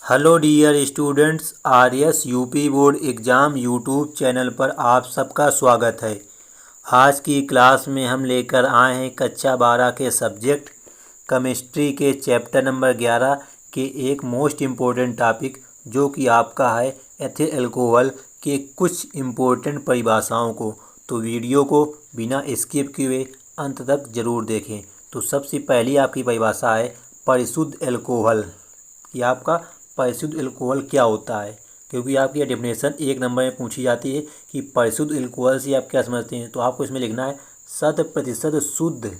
Hello dear students, RS UP board exam YouTube channel पर आप सबका स्वागत है। आज की क्लास में हम लेकर आए हैं कक्षा 12 के सब्जेक्ट केमिस्ट्री के चैप्टर नंबर 11 के एक मोस्ट इम्पोर्टेंट टॉपिक जो कि आपका है एथिल अल्कोहल के कुछ इम्पोर्टेंट परिभाषाओं को। तो वीडियो को बिना स्किप किए अंत तक ज़रूर देखें। तो सबसे पहली आपकी परिभाषा है परिशुद्ध अल्कोहल कि आपका परिशुद्ध अल्कोहल क्या होता है, क्योंकि आपकी यह डेफिनेशन एक नंबर में पूछी जाती है कि परिशुद्ध अल्कोहल से आप क्या समझते हैं। तो आपको इसमें लिखना है 100% शुद्ध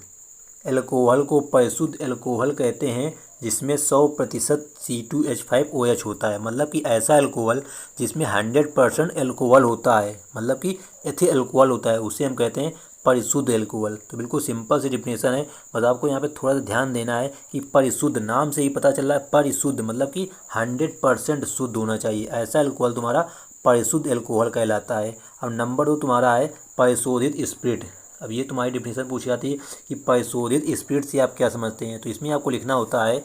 अल्कोहल को परिशुद्ध अल्कोहल कहते हैं जिसमें 100% C2H5OH होता है। मतलब कि ऐसा अल्कोहल जिसमें 100% अल्कोहल होता है, मतलब कि एथिल अल्कोहल होता है, उसे हम कहते हैं परिशुद्ध अल्कोहल। तो बिल्कुल सिंपल सी डिफिनेशन है, बस आपको यहाँ पे थोड़ा सा ध्यान देना है कि परिशुद्ध, नाम से ही पता चल रहा है परिशुद्ध मतलब कि 100% शुद्ध होना चाहिए। ऐसा अल्कोहल तुम्हारा परिशुद्ध अल्कोहल कहलाता है। अब नंबर 2 तुम्हारा है परिशोधित स्पिरिट। अब ये तुम्हारी डिफिनेशन पूछी जाती है कि परिशोधित स्पिरिट से आप क्या समझते हैं। तो इसमें आपको लिखना होता है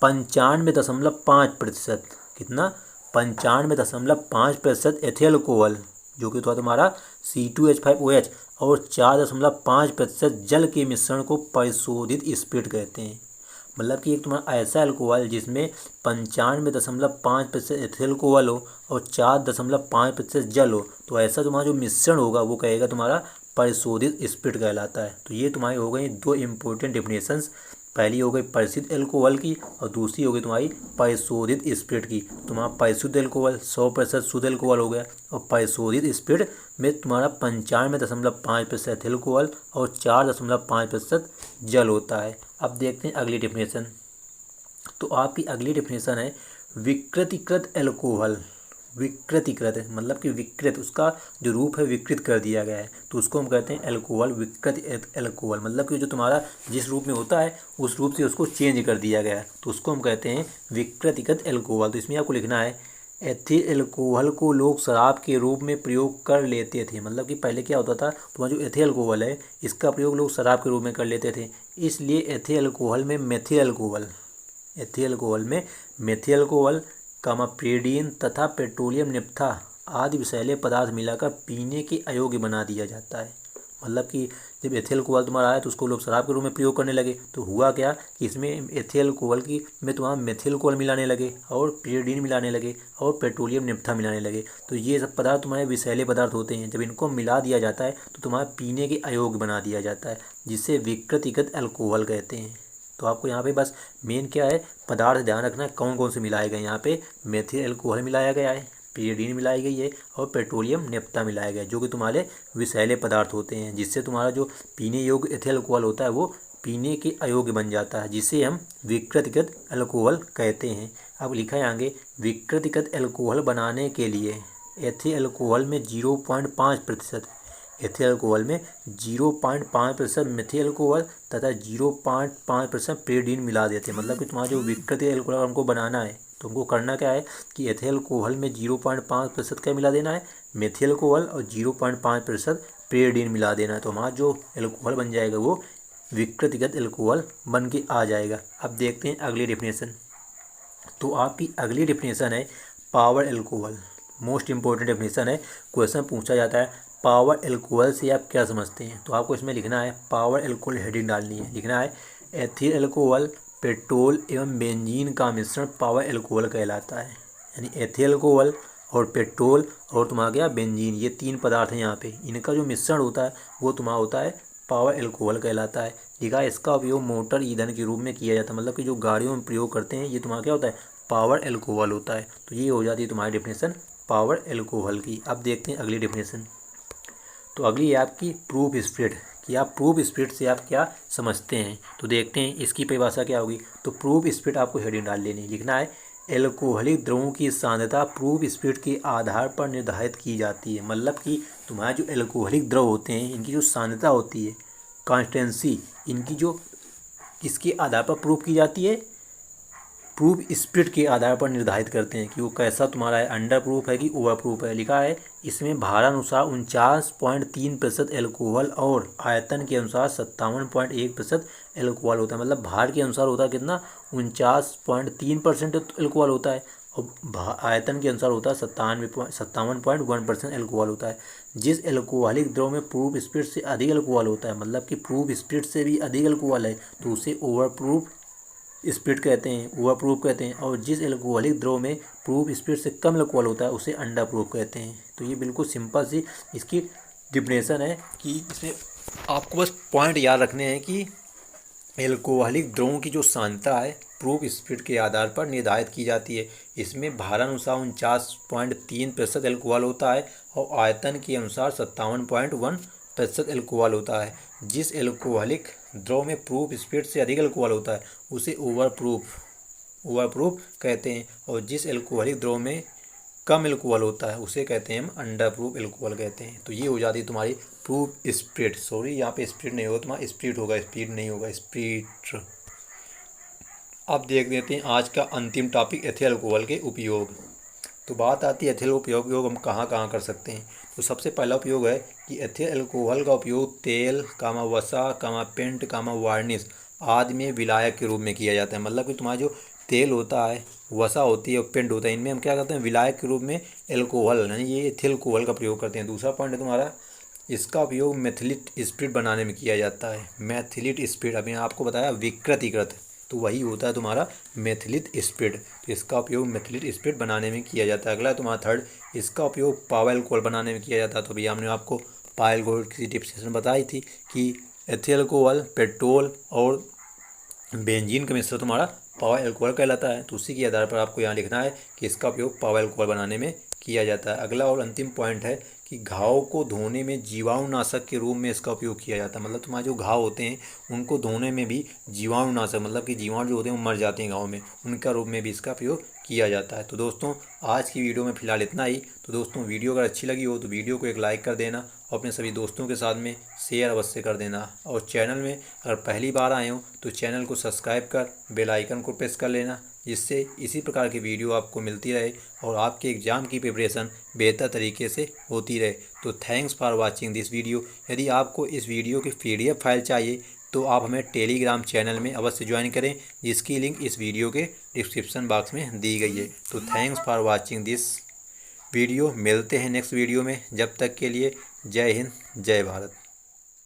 95.5%। कितना? 95.5% एथिल अल्कोहल जो कि तुम्हारा C2H5OH और 4.5% जल के मिश्रण को परिशोधित स्पिरिट कहते हैं। मतलब कि एक तुम्हारा ऐसा अल्कोहल जिसमें 95.5% एथिल अल्कोहल हो और 4.5% जल हो, तो ऐसा तुम्हारा जो मिश्रण होगा वो कहेगा तुम्हारा परिशोधित स्पिरिट कहलाता है। तो ये तुम्हारी हो गई दो इम्पोर्टेंट डेफिनेशंस। पहली हो गई परिशुद्ध अल्कोहल की और दूसरी हो गई तुम्हारी परिशोधित स्पिरिट की। तुम्हारा परिशुद्ध अल्कोहल 100% शुद्ध अल्कोहल हो गया और परिशोधित स्पिरिट में तुम्हारा 95.5% एथिल अल्कोहल और 4.5% जल होता है। अब देखते हैं अगली डेफिनेशन। तो आपकी अगली डेफिनेशन है विकृतीकृत अल्कोहल। विकृतीकृत मतलब कि विकृत, उसका जो रूप है विकृत कर दिया गया है, तो उसको हम कहते हैं अल्कोहल, विकृत अल्कोहल। मतलब कि जो तुम्हारा जिस रूप में होता है उस रूप से उसको चेंज कर दिया गया है, तो उसको हम कहते हैं विकृतीकृत अल्कोहल। तो इसमें आपको लिखना है एथिल अल्कोहल को लोग शराब के रूप में प्रयोग कर लेते थे। मतलब कि पहले क्या होता था, तुम्हारा जो एथिल अल्कोहल है इसका प्रयोग लोग शराब के रूप में कर लेते थे, इसलिए एथिल अल्कोहल में मेथिल अल्कोहल, एथिल अल्कोहल में मेथिल अल्कोहल प्रीडीन तथा पेट्रोलियम नेफ्था आदि विषैले पदार्थ मिलाकर पीने के अयोग्य बना दिया जाता है। मतलब कि जब एथिल अल्कोहल तुम्हारा आया तो उसको लोग शराब के रूप में प्रयोग करने लगे, तो हुआ क्या कि इसमें एथिल अल्कोहल की में तुम्हारा मेथिल अल्कोहल मिलाने लगे और प्रीडीन मिलाने लगे और पेट्रोलियम नेफ्था मिलाने लगे। तो ये सब पदार्थ तुम्हारे विषैले पदार्थ होते हैं, जब इनको मिला दिया जाता है तो तुम्हारा पीने के अयोग्य बना दिया जाता है, जिसे विकृतीकृत अल्कोहल कहते हैं। तो आपको यहाँ पे बस मेन क्या है, पदार्थ ध्यान रखना है कौन कौन से मिलाए गए। यहाँ पे मेथिल अल्कोहल मिलाया गया है, पीरियडीन मिलाई गई है और पेट्रोलियम नेफ्था मिलाया गया है, जो कि तुम्हारे विषैले पदार्थ होते हैं, जिससे तुम्हारा जो पीने योग्य एथिल अल्कोहल होता है वो पीने के अयोग्य बन जाता है, जिसे हम विकृतीकृत अल्कोहल कहते हैं। अब लिखा है आगे, विकृतीकृत अल्कोहल बनाने के लिए एथिल अल्कोहल में 0.5%, एथिल अल्कोहल में 0.5% मेथिल अल्कोहल तथा 0.5% प्रीडीन मिला देते हैं। मतलब कि तुम्हारा जो विकृतीय अल्कोहल हमको बनाना है तो हमको करना क्या है कि एथिल अल्कोहल में 0.5% क्या मिला देना है, मेथिल अल्कोहल, और 0.5% प्रीडीन मिला देना है। तो हमारा जो अल्कोहल बन जाएगा वो विकृतीकृत अल्कोहल बन के आ जाएगा। अब देखते हैं अगली डेफिनेशन। तो आपकी अगली डेफिनेशन है power alcohol. Most important definition है, क्वेश्चन पूछा जाता है पावर अल्कोहल से आप क्या समझते हैं। तो आपको इसमें लिखना है, पावर अल्कोहल हेडिंग डालनी है, लिखना है एथिल अल्कोहल पेट्रोल एवं बेंजीन का मिश्रण पावर अल्कोहल कहलाता है। यानी एथिल अल्कोहल और पेट्रोल और तुम्हारा क्या बेंजीन, ये तीन पदार्थ हैं यहाँ पे, इनका जो मिश्रण होता है वो तुम्हारा होता है पावर अल्कोहल कहलाता है। लिखा है इसका उपयोग मोटर ईंधन के रूप में किया जाता है। मतलब कि जो गाड़ियों में प्रयोग करते हैं ये तुम्हारा क्या होता है, पावर अल्कोहल होता है। तो ये हो जाती है तुम्हारी डेफिनेशन पावर अल्कोहल की। अब देखते हैं अगली डेफिनेशन। तो अगली है आपकी प्रूफ स्पिरिट, कि आप प्रूफ स्पिरिट से आप क्या समझते हैं। तो देखते हैं इसकी परिभाषा क्या होगी। तो प्रूफ स्पिरिट आपको हेडिंग डाल लेनी, लिखना है एल्कोहलिक द्रवों की सांद्रता प्रूफ स्पिरिट के आधार पर निर्धारित की जाती है। मतलब कि तुम्हारे जो एल्कोहलिक द्रव होते हैं इनकी जो सांद्रता होती है, कॉन्स्टेंसी, इनकी जो किसके आधार पर प्रूफ की जाती है, प्रूफ स्पिरिट के आधार पर निर्धारित करते हैं कि वो कैसा तुम्हारा है, अंडर प्रूफ है कि ओवर प्रूफ है। लिखा है इसमें भारानुसार 49.3% एल्कोहल और आयतन के अनुसार 57.1% एल्कोहल होता है, मतलब भार के अनुसार होता है कितना 49.3% एल्कोहल होता है, और आयतन के अनुसार होता है 57.1% एल्कोहल होता है। जिस एल्कोहलिक द्रव में प्रूफ स्पिरिट से अधिक एल्कोहल होता है, मतलब कि प्रूफ स्पिरिट से भी अधिक एल्कोहल है, तो उसे ओवर प्रूफ स्पिरिट कहते हैं, ओवर प्रूफ कहते हैं। और जिस एल्कोहलिक द्रव में प्रूफ स्पिरिट से कम एल्कोहल होता है उसे अंडर प्रूफ कहते हैं। तो ये बिल्कुल सिंपल सी इसकी डिफिनेशन है कि इसमें आपको बस पॉइंट याद रखने हैं कि एल्कोहलिक द्रवों की जो सांद्रता है प्रूफ स्पिरिट के आधार पर निर्धारित की जाती है। इसमें भारानुसार 49.3% एल्कोहल होता है और आयतन के अनुसार 57.1% एल्कोहल होता है। जिस एल्कोहलिक द्रव में प्रूफ स्पिरिट से अधिक एल्कोहल होता है उसे ओवर प्रूफ कहते हैं, और जिस एल्कोहलिक द्रव में कम एल्कोहल होता है उसे कहते हैं हम अंडर प्रूफ एल्कोहल कहते हैं। तो ये हो जाती है तुम्हारी प्रूफ स्पिरिट, सॉरी यहाँ पे स्पिरिट नहीं होगा, तुम्हारा स्पिरिट होगा, स्पीड नहीं होगा, स्पिरिट। अब देख लेते हैं आज का अंतिम टॉपिक, एथिल अल्कोहल के उपयोग। तो बात आती है एथिल उपयोग हम कहाँ कहाँ कर सकते हैं। तो सबसे पहला उपयोग है कि एथिल अल्कोहल का उपयोग तेल वसा पेंट वार्निश आदि में विलायक के रूप में किया जाता है। मतलब कि तुम्हारा जो तेल होता है, वसा होती है और पेंट होता है, इनमें हम क्या करते हैं विलायक के रूप में एल्कोहल यानी ये एथिल अल्कोहल का प्रयोग करते हैं। दूसरा पॉइंट है तुम्हारा, इसका उपयोग मेथिलिक स्पिरिट बनाने में किया जाता है। मेथिलिक स्पिरिट अभी आपको बताया विकृतीकृत, तो वही होता है तुम्हारा मेथिलिक स्पिरिट। तो इसका उपयोग मेथिलिक स्पिरिट बनाने में किया जाता है। अगला है तुम्हारा थर्ड, इसका उपयोग पावर अल्कोहल बनाने में किया जाता है। तो भैया हमने आपको पावर अल्कोहल की डिफिनेशन बताई थी कि एथिल अल्कोहल पेट्रोल और बेंजीन का मिश्रण तुम्हारा पावर अल्कोहल कहलाता है। तो उसी के आधार पर आपको यहाँ लिखना है कि इसका उपयोग पावर अल्कोहल बनाने में किया जाता है। अगला और अंतिम पॉइंट है कि घाव को धोने में जीवाणुनाशक के रूप में इसका उपयोग किया जाता है। मतलब तुम्हारे जो घाव होते हैं उनको धोने में भी जीवाणुनाशक, मतलब कि जीवाणु जो होते हैं वो मर जाते हैं घाव में, उनका रूप में भी इसका उपयोग किया जाता है। तो दोस्तों आज की वीडियो में फ़िलहाल इतना ही। तो दोस्तों वीडियो अगर अच्छी लगी हो तो वीडियो को एक लाइक कर देना और अपने सभी दोस्तों के साथ में शेयर अवश्य कर देना। और चैनल में अगर पहली बार आए हो तो चैनल को सब्सक्राइब कर बेल आइकन को प्रेस कर लेना, जिससे इसी प्रकार की वीडियो आपको मिलती रहे और आपके एग्ज़ाम की प्रिपरेशन बेहतर तरीके से होती रहे। तो thanks for watching this video. यदि आपको इस वीडियो की PDF फाइल चाहिए तो आप हमें टेलीग्राम चैनल में अवश्य ज्वाइन करें, जिसकी लिंक इस वीडियो के डिस्क्रिप्शन बॉक्स में दी गई है। तो thanks for watching this video. मिलते हैं नेक्स्ट वीडियो में, जब तक के लिए जय हिंद जय भारत।